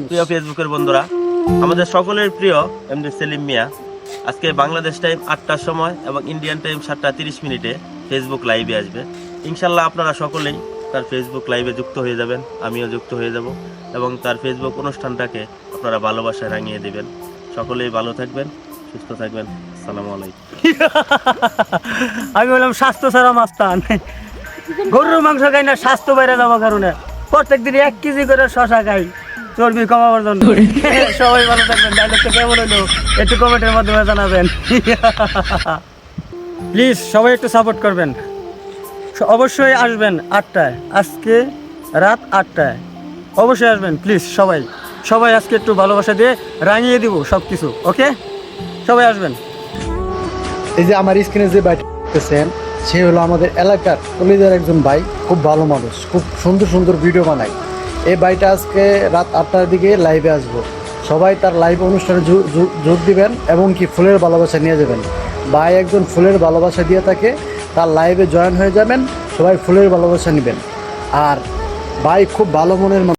প্রিয় ফেসবুকের বন্ধুরা, আমাদের সকলের প্রিয় এমডি সেলিম মিয়া আজকে বাংলাদেশ টাইম 8টার সময় এবং ইন্ডিয়ান টাইম 7:30 ফেসবুক লাইভে আসবে। ইনশাল্লাহ আপনারা সকলেই তার ফেসবুক লাইভে যুক্ত হয়ে যাবেন, আমিও যুক্ত হয়ে যাব এবং তার ফেসবুক অনুষ্ঠানটাকে আপনারা ভালোবাসায় রাঙিয়ে দেবেন। সকলেই ভালো থাকবেন, সুস্থ থাকবেন। আসসালামু আলাইকুম। আমি বললাম স্বাস্থ্য ছাড়া মাস্তান, গরুর মাংস খাই না, স্বাস্থ্য বাইরে যাওয়ার কারণে প্রত্যেক দিন 1 কেজি করে শশা খাই চর্বি কমাবার জন্য। সবাই ভালো থাকবেন। ডায়লগটা কেমন হলো একটু কমেন্টের মাধ্যমে জানাবেন। প্লিজ সবাই একটু সাপোর্ট করবেন, অবশ্যই আসবেন 8টায়, আজকে রাত 8টায় অবশ্যই আসবেন প্লিজ। সবাই সবাই আজকে একটু ভালোবাসা দিয়ে রাঙিয়ে দিব সব কিছু। ওকে, সবাই আসবেন। এই যে আমার স্ক্রিনে যে ভাইটা দেখতেছেন, সে হলো আমাদের এলাকার কলিজার একজন ভাই, খুব ভালো মানুষ, খুব সুন্দর সুন্দর ভিডিও বানায়। এই ভাইটা আজকে রাত 8টার দিকে লাইভে আসবো। সবাই তার লাইভ অনুষ্ঠানে যোগ দিবেন এবং কি ফুলের ভালোবাসা নিয়ে যাবেন। ভাই একজন ফুলের ভালোবাসা দিয়ে থাকে, তার লাইভে জয়েন হয়ে যাবেন, সবাই ফুলের ভালোবাসা নেবেন। আর ভাই খুব ভালো মনের মানুষ।